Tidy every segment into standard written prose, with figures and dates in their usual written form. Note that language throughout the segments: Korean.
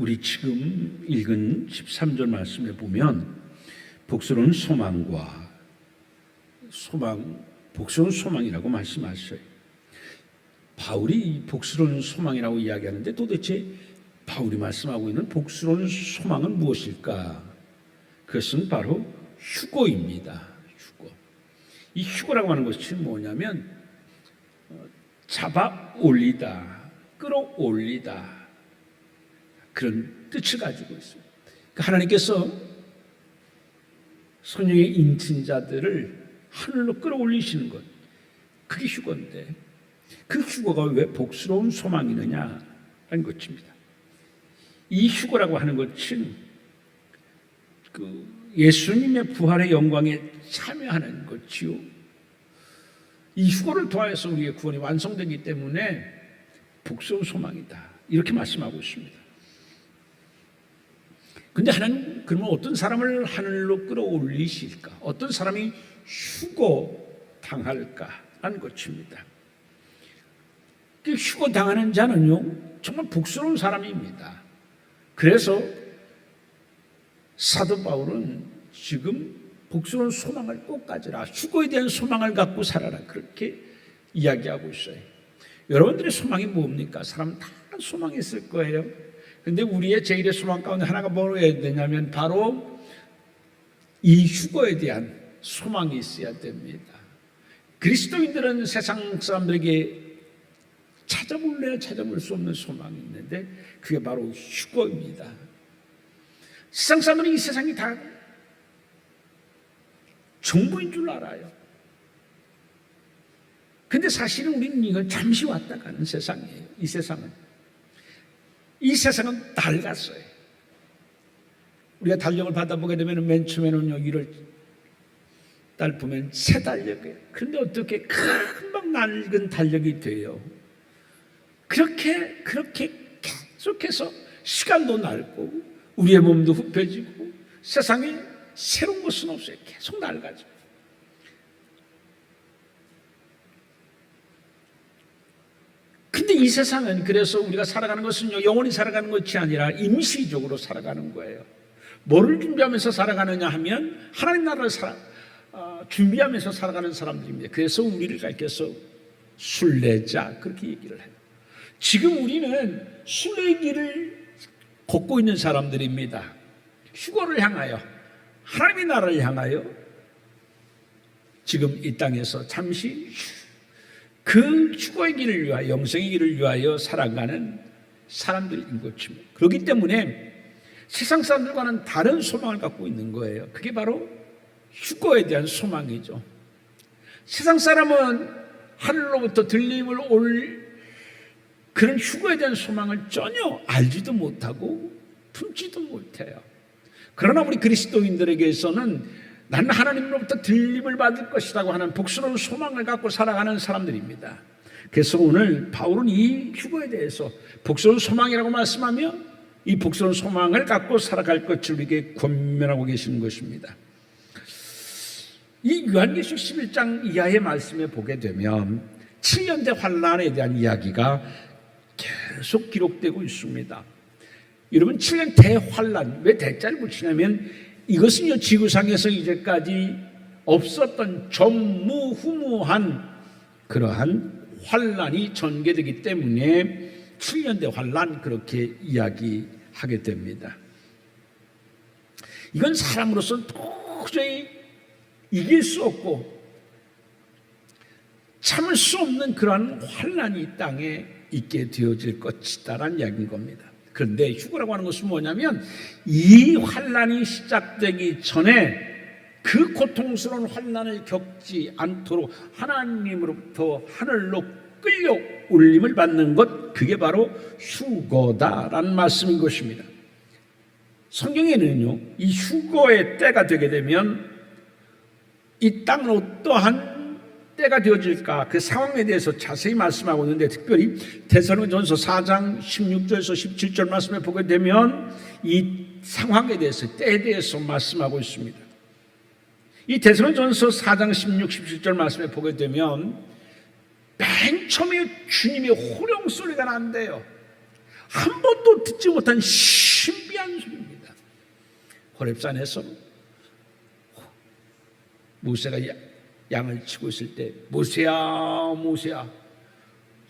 우리 지금 읽은 13절 말씀에 보면 복스러운 소망과 복스러운 소망이라고 말씀하셔요. 바울이 복스러운 소망이라고 이야기하는데 도대체 바울이 말씀하고 있는 복스러운 소망은 무엇일까? 그것은 바로 휴거입니다. 휴거. 이 휴거라고 하는 것이 뭐냐면 잡아 올리다, 끌어올리다, 그런 뜻을 가지고 있습니다. 하나님께서 성령의 인친자들을 하늘로 끌어올리시는 것, 그게 휴거인데 그 휴거가 왜 복스러운 소망이느냐라는 것입니다. 이 휴거라고 하는 것은 예수님의 부활의 영광에 참여하는 것이요, 이 휴거를 통해서 우리의 구원이 완성되기 때문에 복스러운 소망이다, 이렇게 말씀하고 있습니다. 근데 하나님, 그러면 어떤 사람을 하늘로 끌어올리실까? 어떤 사람이 휴거 당할까라는 것입니다. 그 휴거 당하는 자는요, 정말 복스러운 사람입니다. 그래서 사도 바울은 지금 복스러운 소망을 꼭 가지라, 휴거에 대한 소망을 갖고 살아라, 그렇게 이야기하고 있어요. 여러분들의 소망이 뭡니까? 사람 다 소망이 있을 거예요. 근데 우리의 제1의 소망 가운데 하나가 뭐여야 되냐면 바로 이 휴거에 대한 소망이 있어야 됩니다. 그리스도인들은 세상 사람들에게 찾아볼래야 찾아볼 수 없는 소망이 있는데 그게 바로 휴거입니다. 세상 사람들은 이 세상이 다 전부인 줄 알아요. 근데 사실은 우리는 이건 잠시 왔다 가는 세상이에요. 이 세상은 낡았어요. 우리가 달력을 받아보게 되면 맨 처음에는요, 1월 달 보면 새 달력이에요. 그런데 어떻게 금방 낡은 달력이 돼요? 그렇게 계속해서 시간도 낡고 우리의 몸도 굽혀지고 세상에 새로운 것은 없어요. 계속 낡아져. 근데 이 세상은, 그래서 우리가 살아가는 것은요, 영원히 살아가는 것이 아니라 임시적으로 살아가는 거예요. 뭐를 준비하면서 살아가느냐 하면 하나님 나라를 준비하면서 살아가는 사람들입니다. 그래서 우리를 가르쳐서 순례자, 그렇게 얘기를 해요. 지금 우리는 순례의 길을 걷고 있는 사람들입니다. 휴거를 향하여, 하나님의 나라를 향하여 지금 이 땅에서 잠시 그 휴거의 길을 위하여, 영생의 길을 위하여 살아가는 사람들인 것입니다. 그렇기 때문에 세상 사람들과는 다른 소망을 갖고 있는 거예요. 그게 바로 휴거에 대한 소망이죠. 세상 사람은 하늘로부터 들림을 올 그런 휴거에 대한 소망을 전혀 알지도 못하고 품지도 못해요. 그러나 우리 그리스도인들에게서는 나는 하나님으로부터 들림을 받을 것이라고 하는 복스러운 소망을 갖고 살아가는 사람들입니다. 그래서 오늘 바울은 이 휴거에 대해서 복스러운 소망이라고 말씀하며 이 복스러운 소망을 갖고 살아갈 것을 우리에게 권면하고 계시는 것입니다. 이 요한계시록 11장 이하의 말씀에 보게 되면 7년대 환란에 대한 이야기가 계속 기록되고 있습니다. 여러분, 7년 대환란, 왜 대자를 붙이냐면 이것은요, 지구상에서 이제까지 없었던 전무후무한 그러한 환란이 전개되기 때문에 7년대 환란, 그렇게 이야기하게 됩니다. 이건 사람으로서는 도저히 이길 수 없고 참을 수 없는 그러한 환란이 이 땅에 있게 되어질 것이다라는 이야기인 겁니다. 그런데 휴거라고 하는 것은 뭐냐면 이 환란이 시작되기 전에 그 고통스러운 환란을 겪지 않도록 하나님으로부터 하늘로 끌려 올림을 받는 것, 그게 바로 휴거다라는 말씀인 것입니다. 성경에는요, 이 휴거의 때가 되게 되면 이 땅은 어떠한 때가 되어질까, 그 상황에 대해서 자세히 말씀하고 있는데, 특별히 데살로니가전서 4장 16절에서 17절 말씀에 보게 되면 이 상황에 대해서, 때에 대해서 말씀하고 있습니다. 이 데살로니가전서 4장 16, 17절 말씀에 보게 되면 맨 처음에 주님의 호령 소리가 난대요. 한 번도 듣지 못한 호렙산에서 모세가 양을 치고 있을 때 모세야 모세야,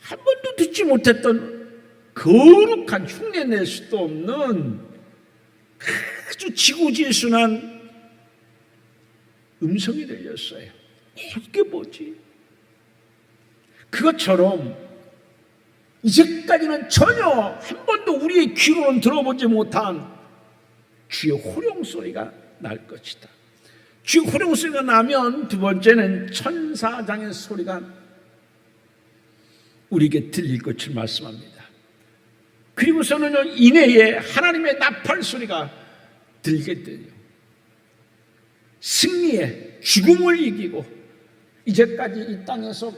한 번도 듣지 못했던 거룩한 흉내낼 수도 없는 아주 지고지순한 음성이 들렸어요. 이게 뭐지? 그것처럼 이제까지는 전혀 한 번도 우리의 귀로는 들어보지 못한 주의 호령 소리가 날 것이다. 주의 호령 소리가 나면 두 번째는 천사장의 소리가 우리에게 들릴 것을 말씀합니다. 그리고서는 이내에 하나님의 나팔 소리가 들게 되요. 승리에 죽음을 이기고 이제까지 이 땅에서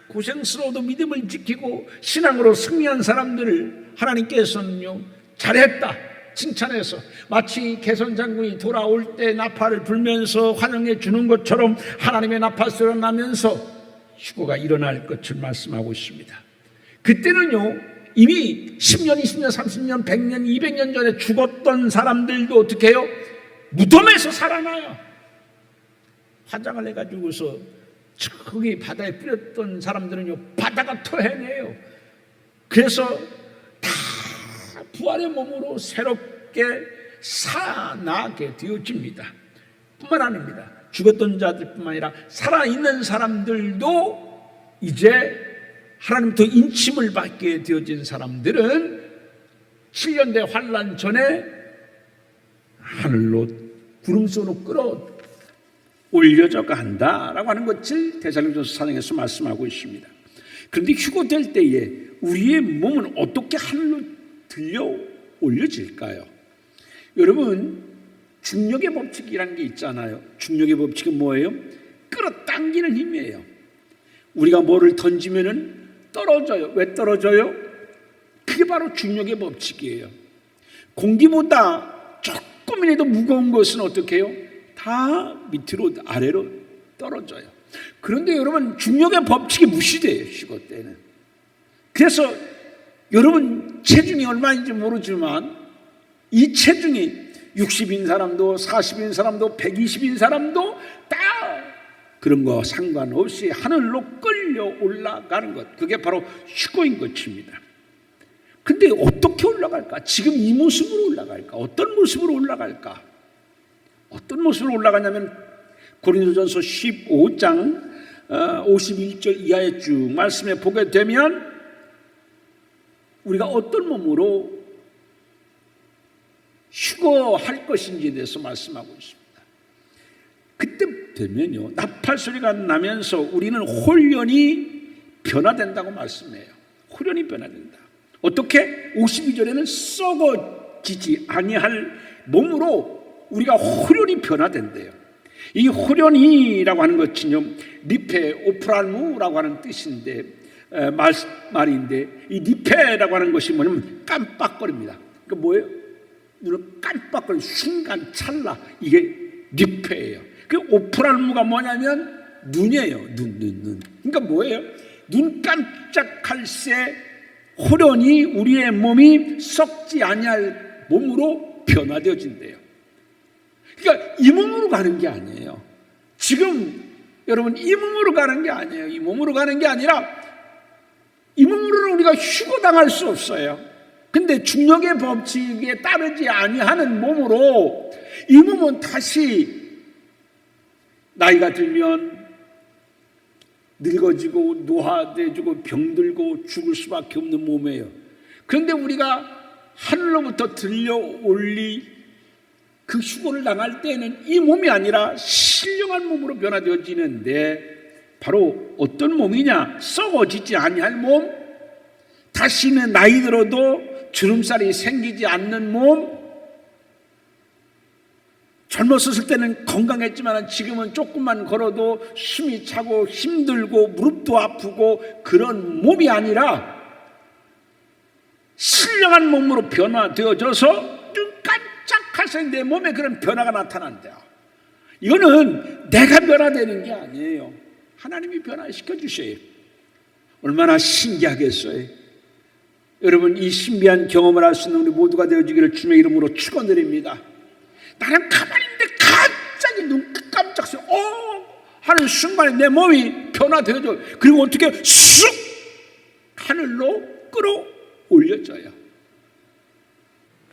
고생스러워도 믿음을 지키고 신앙으로 승리한 사람들을 하나님께서는요 잘했다 칭찬해서, 마치 개선 장군이 돌아올 때 나팔을 불면서 환영해 주는 것처럼 하나님의 나팔 소리가 나면서 휴거가 일어날 것을 말씀하고 있습니다. 그때는요 이미 10년, 20년, 30년, 100년, 200년 전에 죽었던 사람들도 어떻게 해요? 무덤에서 살아나요. 화장을 해가지고서 저기 바다에 뿌렸던 사람들은요 바다가 토해내요. 그래서 다 부활의 몸으로 새롭게 살아나게 되어집니다. 뿐만 아닙니다. 죽었던 자들뿐만 아니라 살아있는 사람들도 이제 하나님부터 인침을 받게 되어진 사람들은 7년대 환란 전에 하늘로 구름소로 끌어 올려져 간다라고 하는 것을 데살로니가서 4장에서 말씀하고 있습니다. 그런데 휴거될 때에 우리의 몸은 어떻게 하늘로 들려 올려질까요? 여러분, 중력의 법칙이라는 게 있잖아요. 중력의 법칙은 뭐예요? 끌어당기는 힘이에요. 우리가 뭐를 던지면은 떨어져요. 왜 떨어져요? 그게 바로 중력의 법칙이에요. 공기보다 조금이라도 무거운 것은 어떻게 해요? 다 밑으로 아래로 떨어져요. 그런데 여러분, 중력의 법칙이 무시돼요, 휴거 때는. 그래서 여러분 체중이 얼마인지 모르지만 이 체중이 60인 사람도 40인 사람도 120인 사람도 다 그런 거 상관없이 하늘로 끌려 올라가는 것, 그게 바로 휴거인 것입니다. 근데 어떻게 올라갈까? 지금 이 모습으로 올라갈까? 어떤 모습으로 올라갈까? 어떤 모습으로 올라가냐면 고린도전서 15장 51절 이하의 쭉 말씀에 보게 되면 우리가 어떤 몸으로 휴거할 것인지에 대해서 말씀하고 있습니다. 그때 되면요 나팔 소리가 나면서 우리는 홀연히 변화된다고 말씀해요. 홀연히 변화된다. 어떻게? 52절에는 썩어지지 아니할 몸으로 우리가 홀연히 변화된대요. 이 홀연히라고 하는 것은요 리페 오프랄무라고 하는 뜻인데 말인데, 이 니페라고 하는 것이 뭐냐면 깜빡거립니다. 그러니까 뭐예요? 눈을 깜빡거리는 순간 찰나, 이게 니페예요. 그 오프랄무가 뭐냐면 눈이에요. 눈. 그러니까 뭐예요? 눈 깜짝할 새 호련히 우리의 몸이 썩지 아니할 몸으로 변화되어진대요. 그러니까 이 몸으로 가는 게 아니에요. 지금 여러분 이 몸으로 가는 게 아니에요. 이 몸으로 가는 게 아니라 이 몸으로는 우리가 휴거당할 수 없어요. 근데 중력의 법칙에 따르지 아니하는 몸으로 이 몸은 다시 나이가 들면 늙어지고 노화되고 병들고 죽을 수밖에 없는 몸이에요. 그런데 우리가 하늘로부터 들려올리 그 휴거를 당할 때는 이 몸이 아니라 신령한 몸으로 변화되어지는데, 바로 어떤 몸이냐? 썩어지지 아니할 몸, 다시는 나이 들어도 주름살이 생기지 않는 몸. 젊었을 때는 건강했지만 지금은 조금만 걸어도 숨이 차고 힘들고 무릎도 아프고 그런 몸이 아니라 신령한 몸으로 변화되어져서 눈 깜짝할 새 내 몸에 그런 변화가 나타난다. 이거는 내가 변화되는 게 아니에요. 하나님이 변화시켜 주셔요. 얼마나 신기하겠어요. 여러분, 이 신비한 경험을 할 수 있는 우리 모두가 되어주기를 주님의 이름으로 축원드립니다. 나는 가만히 있는데 갑자기 눈 깜짝해서 하는 순간에 내 몸이 변화되어져. 그리고 어떻게 쑥 하늘로 끌어올려져요.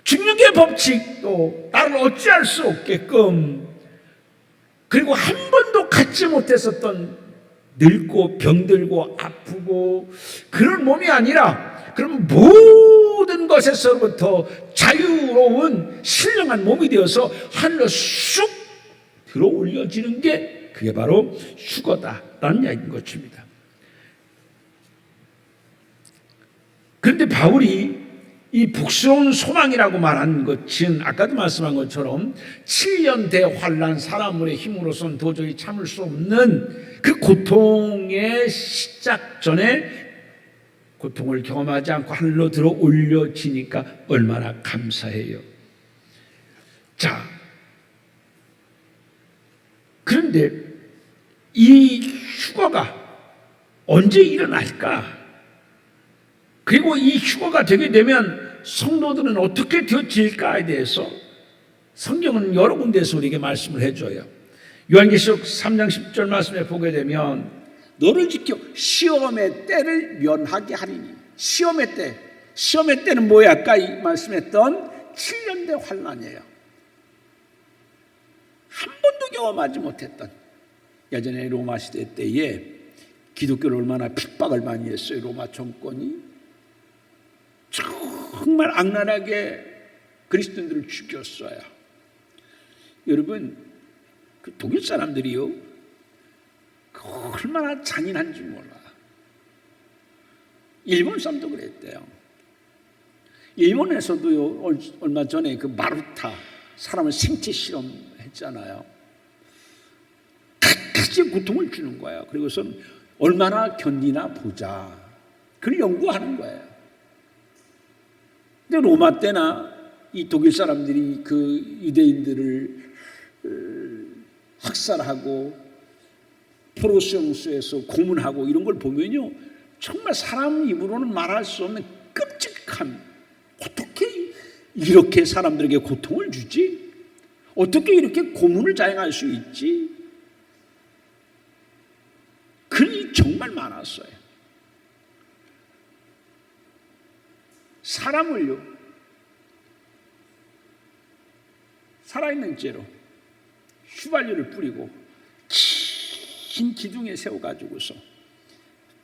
중력의 법칙도 나를 어찌할 수 없게끔, 그리고 한 번도 갖지 못했었던 늙고 병들고 아프고 그런 몸이 아니라 그럼 모든 것에서부터 자유로운 신령한 몸이 되어서 하늘로 쑥 들어올려지는 게 그게 바로 휴거다라는 이야기인 것입니다. 그런데 바울이 이 복스러운 소망이라고 말한 것은 아까도 말씀한 것처럼 7년 대환란, 사람의 힘으로선 도저히 참을 수 없는 그 고통의 시작 전에 고통을 경험하지 않고 하늘로 들어 올려지니까 얼마나 감사해요. 자, 그런데 이 휴거가 언제 일어날까? 그리고 이 휴거가 되게 되면 성도들은 어떻게 되어질까에 대해서 성경은 여러 군데에서 우리에게 말씀을 해줘요. 요한계시록 3장 10절 말씀에 보게 되면 너를 지켜 시험의 때를 면하게 하리니. 시험의 때는 뭐야? 아까 이 말씀했던 7년대 환란이에요. 한 번도 경험하지 못했던, 예전에 로마 시대 때에 기독교를 얼마나 핍박을 많이 했어요. 로마 정권이 정말 악랄하게 그리스도인들을 죽였어요. 여러분, 그 독일 사람들이요, 얼마나 잔인한지 몰라. 일본 사람도 그랬대요. 일본에서도요, 얼마 전에 그 마루타 사람을 생체 실험했잖아요. 각가지 고통을 주는 거예요. 그리고선 얼마나 견디나 보자, 그걸 연구하는 거예요. 근데 로마 때나 이 독일 사람들이 그 유대인들을 학살하고 포로수용소에서 고문하고 이런 걸 보면요, 정말 사람 입으로는 말할 수 없는 끔찍함. 어떻게 이렇게 사람들에게 고통을 주지? 어떻게 이렇게 고문을 자행할 수 있지? 그게 정말 많았어요. 사람을요, 살아있는 채로 휘발유를 뿌리고 긴 기둥에 세워가지고서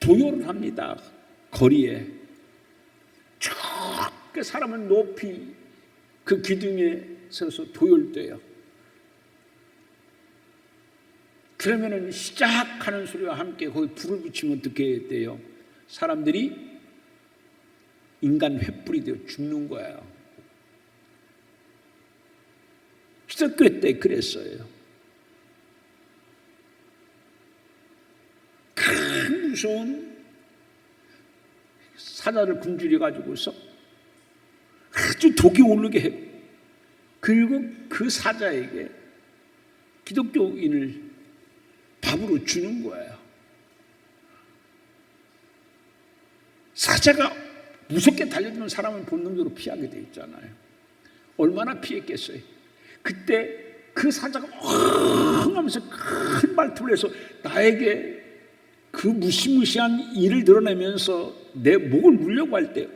도요를 합니다. 거리에 쭉 그 사람을 높이 그 기둥에 서서 도열돼요. 그러면은 시작하는 소리와 함께 거기 불을 붙이면 어떻게 돼요? 사람들이 인간 횃불이 되어 죽는 거예요. 기독교 때 그랬어요. 큰 무서운 사자를 굶주려 가지고서 아주 독이 오르게 했고, 그리고 그 사자에게 기독교인을 밥으로 주는 거예요. 사자가 무섭게 달려드는 사람은 본능적으로 피하게 돼 있잖아요. 얼마나 피했겠어요. 그때 그 사자가 엉 하면서 큰 발톱을 해서 나에게 그 무시무시한 일을 드러내면서 내 목을 물려고 할 때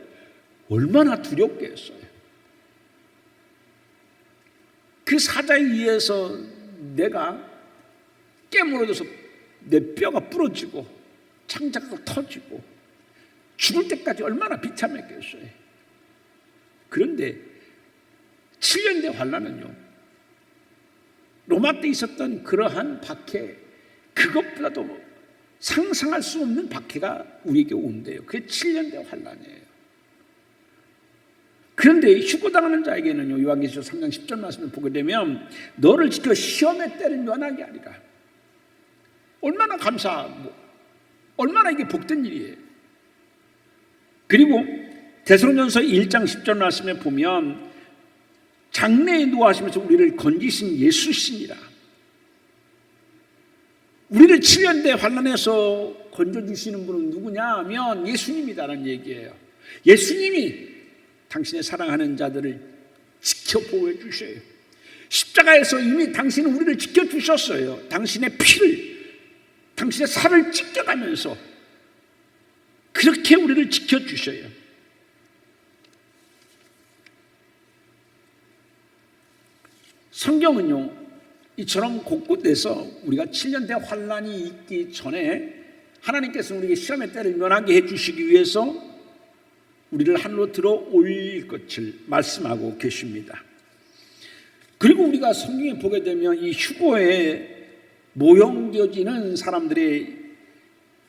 얼마나 두렵겠어요. 그 사자에 의해서 내가 깨물어져서 내 뼈가 부러지고 창자가 터지고 죽을 때까지 얼마나 비참했겠어요. 그런데 7년대 환란은요, 로마 때 있었던 그러한 박해, 그것보다도 상상할 수 없는 박해가 우리에게 온대요. 그게 7년대 환란이에요. 그런데 휴거당하는 자에게는요, 요한계시록 3장 10절 말씀을 보게 되면 너를 지켜 시험의 때를 면하게 하리라. 얼마나 감사하고 얼마나 이게 복된 일이에요. 그리고 데살로니가서 1장 10절 말씀에 보면 장래에 노하시면서 우리를 건지신 예수시니라. 우리를 7년대 환난에서 건져주시는 분은 누구냐 하면 예수님이다라는 얘기예요. 예수님이 당신의 사랑하는 자들을 지켜 보호해 주셔요. 십자가에서 이미 당신은 우리를 지켜주셨어요. 당신의 피를, 당신의 살을 찢겨가면서 그렇게 우리를 지켜주셔요. 성경은요, 이처럼 곳곳에서 우리가 7년대 환난이 있기 전에 하나님께서는 우리에게 시험의 때를 면하게 해주시기 위해서 우리를 하늘로 들어 올릴 것을 말씀하고 계십니다. 그리고 우리가 성경에 보게 되면 이 휴거에 모형되어지는 사람들의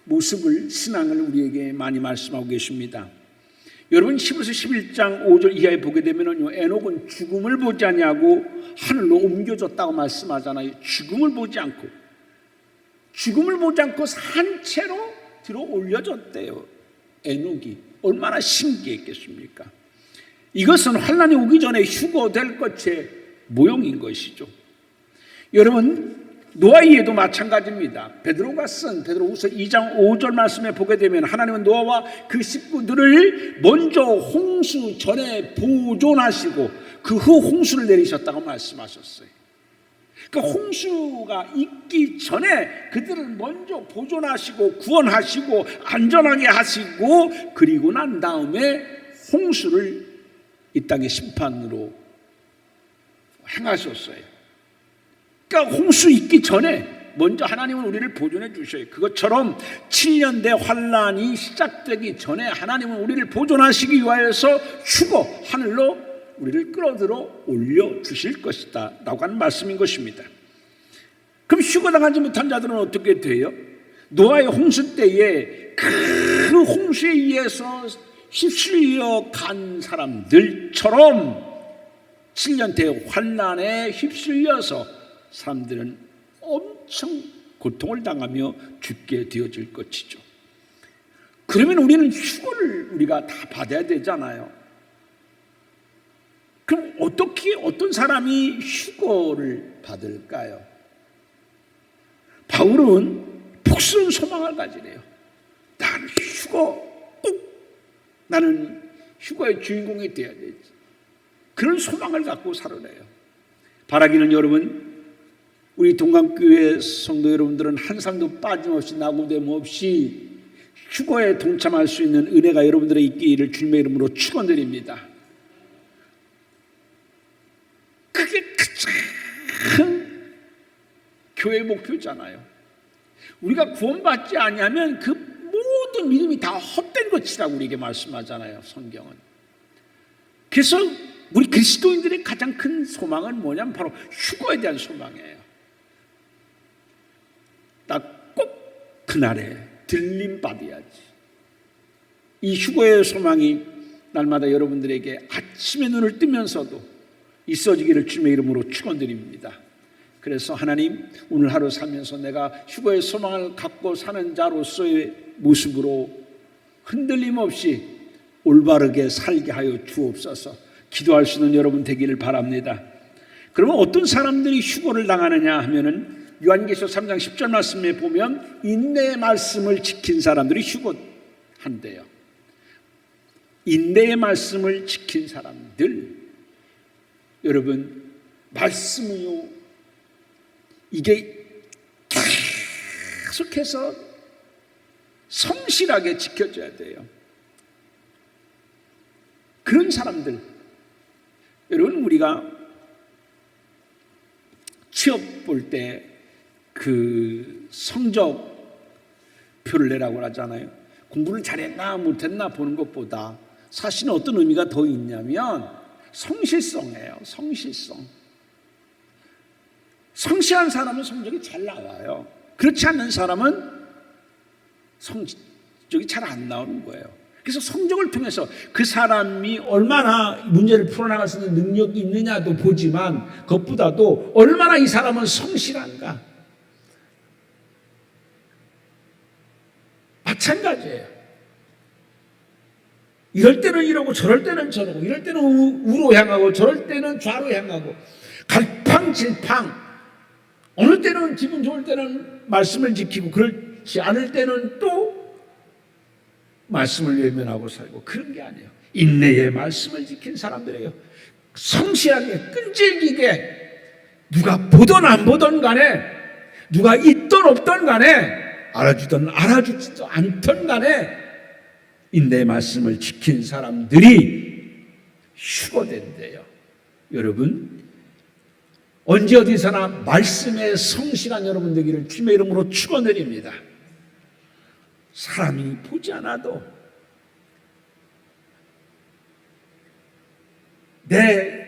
모습을, 신앙을 우리에게 많이 말씀하고 계십니다. 여러분 히브리서 11장 5절 이하에 보게 되면요, 에녹은 죽음을 보지 아니하고 하늘로 옮겨졌다고 말씀하잖아요. 죽음을 보지 않고 산 채로 들어 올려졌대요. 에녹이 얼마나 신기했겠습니까? 이것은 환난이 오기 전에 휴거될 것의 모형인 것이죠. 여러분, 노아에도 마찬가지입니다. 베드로가 쓴 베드로후서 2장 5절 말씀에 보게 되면 하나님은 노아와 그 식구들을 먼저 홍수 전에 보존하시고 그 후 홍수를 내리셨다고 말씀하셨어요. 그 홍수가 있기 전에 그들을 먼저 보존하시고 구원하시고 안전하게 하시고, 그리고 난 다음에 홍수를 이 땅의 심판으로 행하셨어요. 그러니까 홍수 있기 전에 먼저 하나님은 우리를 보존해 주셔요. 그것처럼 7년대 환난이 시작되기 전에 하나님은 우리를 보존하시기 위하여서 휴거 하늘로 우리를 끌어들어 올려주실 것이다 라고 하는 말씀인 것입니다. 그럼 휴거당하지 못한 자들은 어떻게 돼요? 노아의 홍수 때에 그 홍수에 의해서 휩쓸려 간 사람들처럼 7년대 환난에 휩쓸려서 사람들은 엄청 고통을 당하며 죽게 되어질 것이죠. 그러면 우리는 휴거를 우리가 다 받아야 되잖아요. 그럼 어떻게 어떤 사람이 휴거를 받을까요? 바울은 복스러운 소망을 가지래요. 나는 나는 휴거의 주인공이 되어야 되지. 그런 소망을 갖고 살아내요. 바라기는 여러분, 우리 동강교회 성도 여러분들은 한 사람도 빠짐없이 나고됨 없이 휴거에 동참할 수 있는 은혜가 여러분들의 있기를 주님의 이름으로 축원드립니다. 그게 가장 교회의 목표잖아요. 우리가 구원받지 아니하면 그 모든 믿음이 다 헛된 것이라고 우리에게 말씀하잖아요, 성경은. 그래서 우리 그리스도인들의 가장 큰 소망은 뭐냐면 바로 휴거에 대한 소망이에요. 나 꼭 그날에 들림받아야지. 이 휴거의 소망이 날마다 여러분들에게 아침에 눈을 뜨면서도 있어지기를 주님의 이름으로 축원드립니다. 그래서 하나님, 오늘 하루 살면서 내가 휴거의 소망을 갖고 사는 자로서의 모습으로 흔들림 없이 올바르게 살게 하여 주옵소서. 기도할 수 있는 여러분 되기를 바랍니다. 그러면 어떤 사람들이 휴거를 당하느냐 하면은 요한계시록 3장 10절 말씀에 보면 인내의 말씀을 지킨 사람들이 휴거한대요. 인내의 말씀을 지킨 사람들. 여러분, 말씀은요, 이게 계속해서 성실하게 지켜져야 돼요. 그런 사람들, 여러분, 우리가 취업 볼 때 그 성적표를 내라고 하잖아요. 공부를 잘했나 못했나 보는 것보다 사실은 어떤 의미가 더 있냐면 성실성이에요. 성실한 사람은 성적이 잘 나와요. 그렇지 않는 사람은 성적이 잘 안 나오는 거예요. 그래서 성적을 통해서 그 사람이 얼마나 문제를 풀어나갈 수 있는 능력이 있느냐도 보지만 그것보다도 얼마나 이 사람은 성실한가. 마찬가지예요. 이럴 때는 이러고 저럴 때는 저러고, 이럴 때는 우로 향하고 저럴 때는 좌로 향하고, 갈팡질팡. 어느 때는 기분 좋을 때는 말씀을 지키고 그렇지 않을 때는 또 말씀을 외면하고 살고, 그런 게 아니에요. 인내의 말씀을 지킨 사람들이에요. 성실하게 끈질기게 누가 보던 안 보던 간에, 누가 있던 없던 간에, 알아주든 알아주지도 않던 간에 인내의 말씀을 지킨 사람들이 휴거된대요. 여러분, 언제 어디서나 말씀에 성실한 여러분 되기를 주님의 이름으로 축원드립니다. 사람이 보지 않아도 내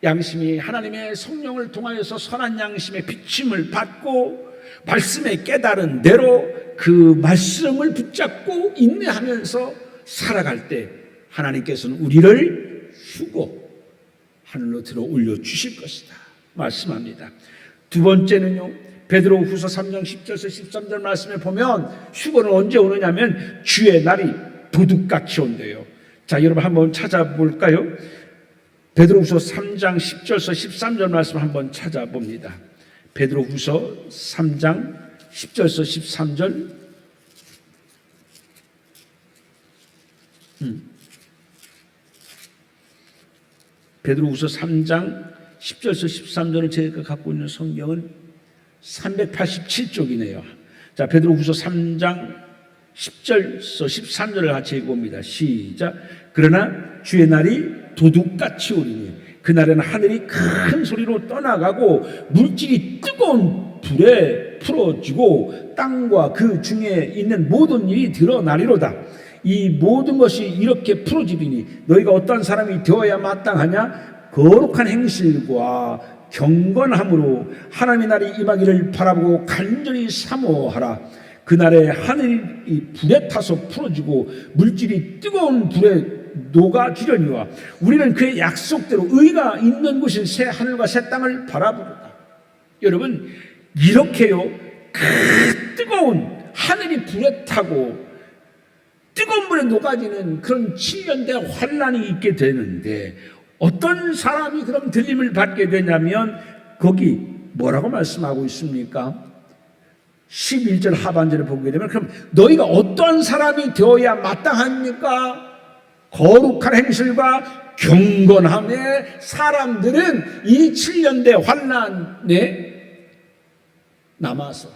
양심이 하나님의 성령을 통하여서 선한 양심의 비침을 받고 말씀에 깨달은 대로 그 말씀을 붙잡고 인내하면서 살아갈 때 하나님께서는 우리를 휴고 하늘로 들어 올려주실 것이다 말씀합니다. 두 번째는요, 베드로후서 3장 10절에서 13절 말씀에 보면 휴거는 언제 오느냐면 주의 날이 도둑같이 온대요. 자, 여러분 한번 찾아볼까요? 베드로후서 3장 10절에서 13절 말씀 한번 찾아봅니다. 베드로후서 3장 10절에서 13절. 베드로후서 3장 10절에서 13절을 제가 갖고 있는 성경은 387쪽이네요. 자, 베드로후서 3장 10절에서 13절을 같이 읽어봅니다. 시작. 그러나 주의 날이 도둑같이 오리니 그날에는 하늘이 큰 소리로 떠나가고 물질이 뜨거운 불에 풀어지고 땅과 그 중에 있는 모든 일이 드러나리로다. 이 모든 것이 이렇게 풀어지리니 너희가 어떤 사람이 되어야 마땅하냐? 거룩한 행실과 경건함으로 하나님의 날이 임하기를 바라보고 간절히 사모하라. 그날에 하늘이 불에 타서 풀어지고 물질이 뜨거운 불에 녹아지려니와 우리는 그의 약속대로 의가 있는 곳인 새 하늘과 새 땅을 바라보다. 여러분, 이렇게요, 그 뜨거운 하늘이 불에 타고 뜨거운 불에 녹아지는 그런 7년대 환란이 있게 되는데 어떤 사람이 그럼 들림을 받게 되냐면 거기 뭐라고 말씀하고 있습니까? 11절 하반절에 보게 되면 그럼 너희가 어떤 사람이 되어야 마땅합니까? 거룩한 행실과 경건함의 사람들은 이 7년대 환난에 남아서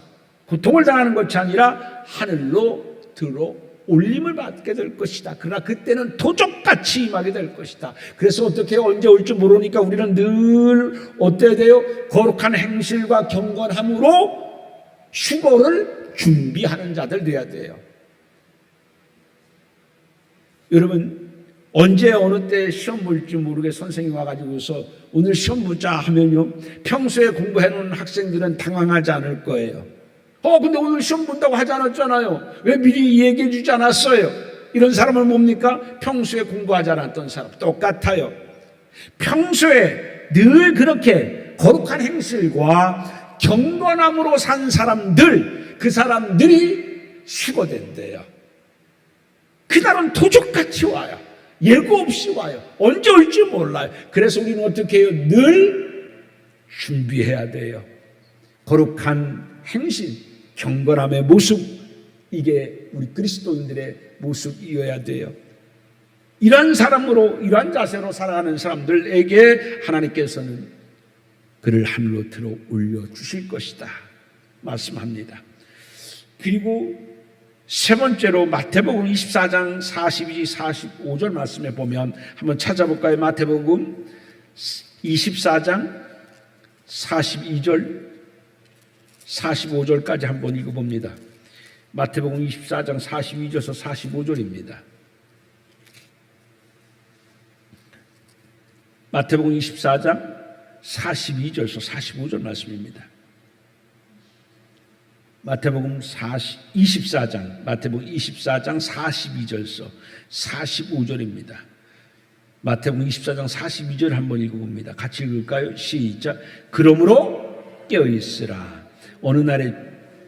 고통을 당하는 것이 아니라 하늘로 들어 올림을 받게 될 것이다. 그러나 그때는 도적같이 임하게 될 것이다. 그래서 어떻게 언제 올지 모르니까 우리는 늘 어때야 돼요? 거룩한 행실과 경건함으로 휴거를 준비하는 자들 되어야 돼요. 여러분, 언제 어느 때 시험 볼지 모르게 선생님이 와가지고서 오늘 시험 보자 하면요, 평소에 공부해놓은 학생들은 당황하지 않을 거예요. 근데 오늘 시험 본다고 하지 않았잖아요. 왜 미리 얘기해 주지 않았어요? 이런 사람은 뭡니까? 평소에 공부하지 않았던 사람. 똑같아요. 평소에 늘 그렇게 거룩한 행실과 경건함으로 산 사람들, 그 사람들이 휴거된대요. 그날은 도적같이 와요. 예고 없이 와요. 언제 올지 몰라요. 그래서 우리는 어떻게 해요? 늘 준비해야 돼요. 거룩한 행실, 경건함의 모습, 이게 우리 그리스도인들의 모습이어야 돼요. 이러한 사람으로, 이러한 자세로 살아가는 사람들에게 하나님께서는 그를 하늘로 들어 올려주실 것이다 말씀합니다. 그리고 세 번째로 마태복음 24장 42, 45절 말씀에 보면 한번 찾아볼까요? 마태복음 24장 42절 45절까지 한번 읽어봅니다. 마태복음 24장 42절에서 45절입니다. 마태복음 24장 42절에서 45절 말씀입니다. 마태복음 24장 42절에서 45절입니다. 마태복음 24장 42절 한번 읽어봅니다. 같이 읽을까요? 시작. 그러므로 깨어있으라. 어느 날에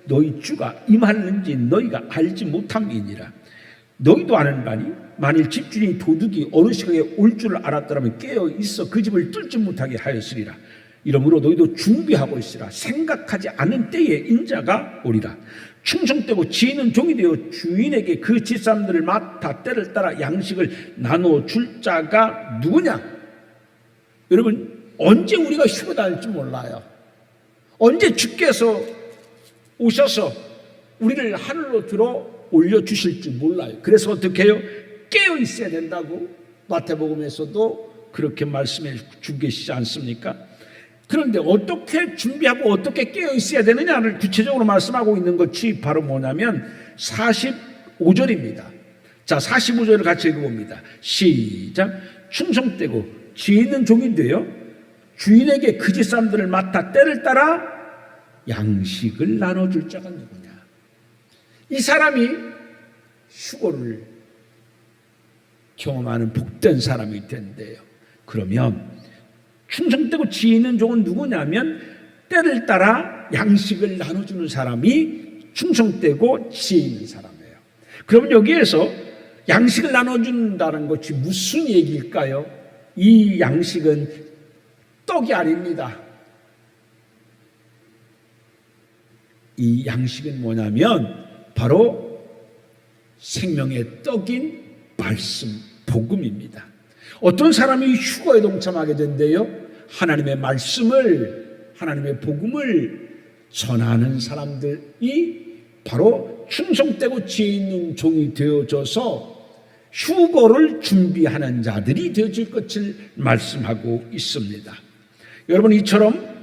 너희 주가 임하는지 너희가 알지 못함이니라. 너희도 아는 바니 만일 집주인이 도둑이 어느 시각에 올 줄 알았더라면 깨어있어 그 집을 뚫지 못하게 하였으리라. 이러므로 너희도 준비하고 있으라. 생각하지 않은 때에 인자가 오리라. 충성되고 지혜 있는 종이 되어 주인에게 그 집사람들을 맡아 때를 따라 양식을 나눠 줄 자가 누구냐? 여러분, 언제 우리가 휴가 날지 몰라요. 언제 주께서 오셔서 우리를 하늘로 들어 올려주실지 몰라요. 그래서 어떻게 해요? 깨어 있어야 된다고 마태복음에서도 그렇게 말씀해 주고 계시지 않습니까? 그런데 어떻게 준비하고 어떻게 깨어 있어야 되느냐를 구체적으로 말씀하고 있는 것이 바로 뭐냐면 45절입니다. 자, 45절을 같이 읽어봅니다. 시작. 충성되고 지혜 있는 종인데요, 주인에게 그 집 사람들을 맡아 때를 따라 양식을 나눠줄 자가 누구냐? 이 사람이 휴고를 경험하는 복된 사람일 텐데요. 그러면 충성되고 지혜 있는 종은 누구냐면 때를 따라 양식을 나눠주는 사람이 충성되고 지혜 있는 사람이에요. 그러면 여기에서 양식을 나눠준다는 것이 무슨 얘기일까요? 이 양식은 떡이 아닙니다. 이 양식은 뭐냐면 바로 생명의 떡인 말씀, 복음입니다. 어떤 사람이 휴거에 동참하게 된대요? 하나님의 말씀을, 하나님의 복음을 전하는 사람들이 바로 충성되고 지혜 있는 종이 되어져서 휴거를 준비하는 자들이 되어질 것을 말씀하고 있습니다. 여러분, 이처럼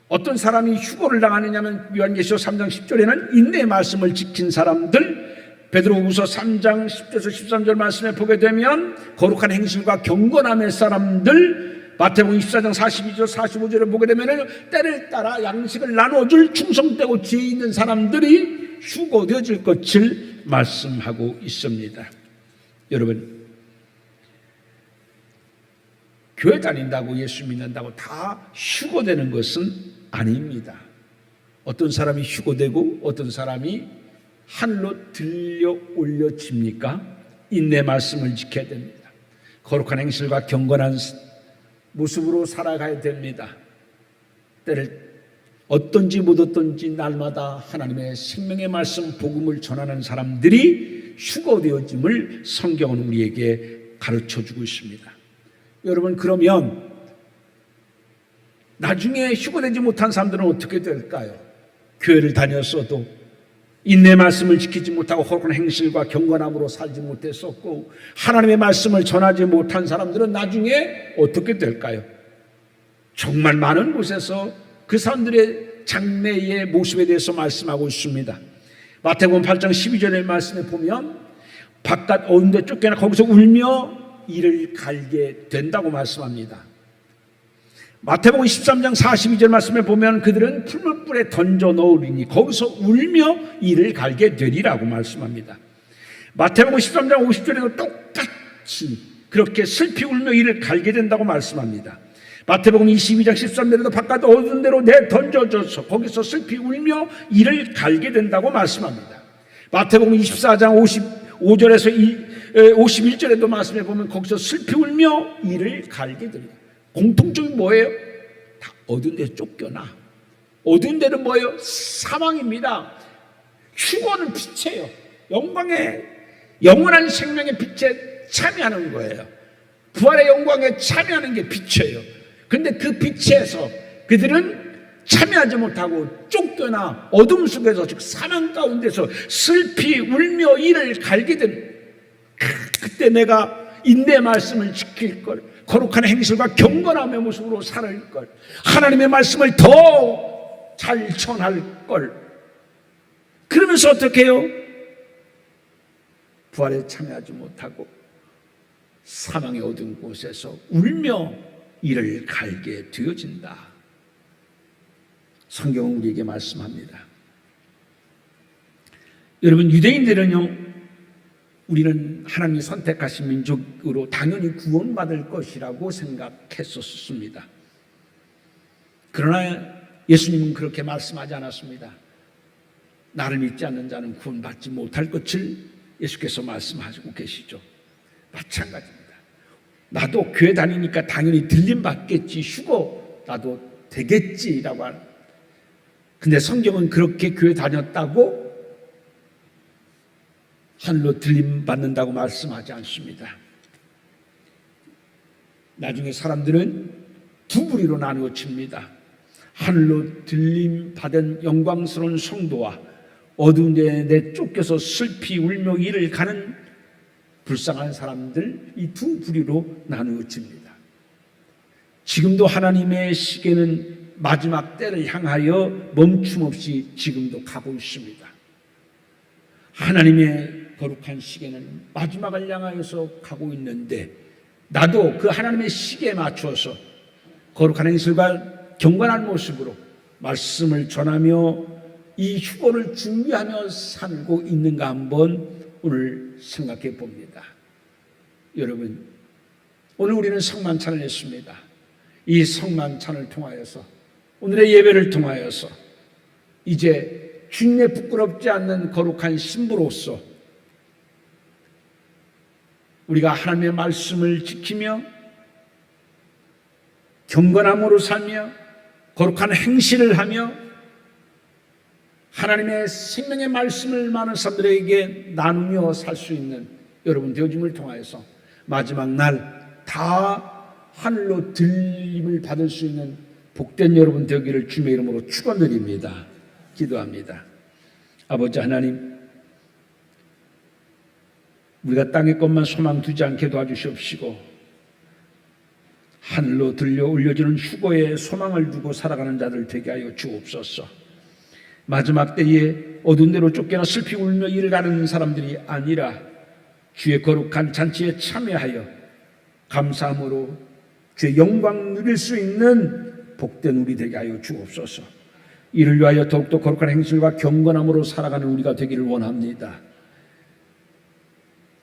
어떤 사람이 휴거를 당하느냐면 요한계시록 3장 10절에는 인내의 말씀을 지킨 사람들, 베드로후서 3장 10절에서 13절 말씀에 보게 되면 거룩한 행실과 경건함의 사람들, 마태복음 24장 42절 45절에 보게 되면 때를 따라 양식을 나눠줄 충성되고 지혜 있는 사람들이 휴거되어질 것을 말씀하고 있습니다. 여러분, 교회 다닌다고 예수 믿는다고 다 휴거되는 것은 아닙니다. 어떤 사람이 휴거되고 어떤 사람이 하늘로 들려 올려집니까? 인내 말씀을 지켜야 됩니다. 거룩한 행실과 경건한 모습으로 살아가야 됩니다. 때를 어떤지 못 어떤지 날마다 하나님의 생명의 말씀 복음을 전하는 사람들이 휴거되어짐을 성경은 우리에게 가르쳐주고 있습니다. 여러분, 그러면 나중에 휴거되지 못한 사람들은 어떻게 될까요? 교회를 다녔어도 인내 말씀을 지키지 못하고 거룩한 행실과 경건함으로 살지 못했었고 하나님의 말씀을 전하지 못한 사람들은 나중에 어떻게 될까요? 정말 많은 곳에서 그 사람들의 장래의 모습에 대해서 말씀하고 있습니다. 마태복음 8장 12절의 말씀에 보면 바깥 어두운 데 쫓겨나 거기서 울며 이를 갈게 된다고 말씀합니다. 마태복음 13장 42절 말씀에 보면 그들은 풀무불에 던져 넣으리니 거기서 울며 이를 갈게 되리라고 말씀합니다. 마태복음 13장 50절에도 똑같이 그렇게 슬피 울며 이를 갈게 된다고 말씀합니다. 마태복음 22장 13절에도 바깥 어두운 데로 내던져져서 거기서 슬피 울며 이를 갈게 된다고 말씀합니다. 마태복음 24장 55절에서 51절에도 말씀해 보면 거기서 슬피 울며 이를 갈게 됩니다. 공통점이 뭐예요? 다 어두운 데 쫓겨나. 어두운 데는 뭐예요? 사망입니다. 휴거는 빛이에요. 영광의 영원한 생명의 빛에 참여하는 거예요. 부활의 영광에 참여하는 게 빛이에요. 그런데 그 빛에서 그들은 참여하지 못하고 쫓겨나 어둠 속에서 즉 사망 가운데서 슬피 울며 이를 갈게 된 그때 내가 인내 말씀을 지킬 걸, 거룩한 행실과 경건함의 모습으로 살을 걸, 하나님의 말씀을 더 잘 전할 걸. 그러면서 어떻게 해요? 부활에 참여하지 못하고 사망의 어두운 곳에서 울며 이를 갈게 되어진다. 성경은 우리에게 말씀합니다. 여러분, 유대인들은요, 우리는 하나님이 선택하신 민족으로 당연히 구원받을 것이라고 생각했었습니다. 그러나 예수님은 그렇게 말씀하지 않았습니다. 나를 믿지 않는 자는 구원받지 못할 것을 예수께서 말씀하시고 계시죠. 마찬가지입니다. 나도 교회 다니니까 당연히 들림 받겠지, 휴거 나도 되겠지라고 하는. 근데 성경은 그렇게 교회 다녔다고 하늘로 들림 받는다고 말씀하지 않습니다. 나중에 사람들은 두 부리로 나누어집니다. 하늘로 들림 받은 영광스러운 성도와 어두운 데 내쫓겨서 슬피 울며 이를 가는 불쌍한 사람들, 이 두 부리로 나누어집니다. 지금도 하나님의 시계는 마지막 때를 향하여 멈춤없이 지금도 가고 있습니다. 하나님의 거룩한 시계는 마지막을 향하여서 가고 있는데, 나도 그 하나님의 시계에 맞춰서 거룩한 행실과 경건한 모습으로 말씀을 전하며 이 휴거를 준비하며 살고 있는가 한번 오늘 생각해 봅니다. 여러분, 오늘 우리는 성만찬을 했습니다. 이 성만찬을 통하여서, 오늘의 예배를 통하여서 이제 주님의 부끄럽지 않는 거룩한 신부로서 우리가 하나님의 말씀을 지키며 경건함으로 살며 거룩한 행실을 하며 하나님의 생명의 말씀을 많은 사람들에게 나누며 살 수 있는 여러분 되어짐을 통하여서 마지막 날 다 하늘로 들림을 받을 수 있는 복된 여러분 되기를 주님의 이름으로 축원드립니다. 기도합니다. 아버지 하나님, 우리가 땅의 것만 소망 두지 않게 도와주시옵시고 하늘로 들려 올려지는 휴거에 소망을 두고 살아가는 자들 되게 하여 주옵소서. 마지막 때에 어두운 데로 쫓겨나 슬피 울며 이를 가는 사람들이 아니라 주의 거룩한 잔치에 참여하여 감사함으로 주의 영광 누릴 수 있는 복된 우리 되게 하여 주옵소서. 이를 위하여 더욱더 거룩한 행실과 경건함으로 살아가는 우리가 되기를 원합니다.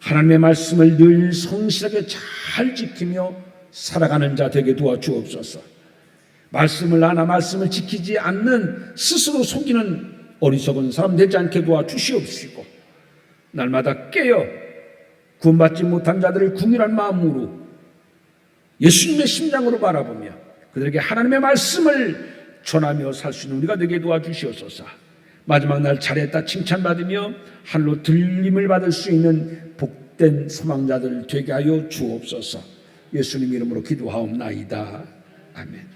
하나님의 말씀을 늘 성실하게 잘 지키며 살아가는 자 되게 도와주옵소서. 말씀을 하나 말씀을 지키지 않는 스스로 속이는 어리석은 사람 되지 않게 도와주시옵시고 날마다 깨어 구원받지 못한 자들을 궁일한 마음으로 예수님의 심장으로 바라보며 그들에게 하나님의 말씀을 전하며 살 수 있는 우리가 되게 도와주시옵소서. 마지막 날 잘했다 칭찬받으며 하늘로 들림을 받을 수 있는 복된 소망자들 되게 하여 주옵소서. 예수님 이름으로 기도하옵나이다. 아멘.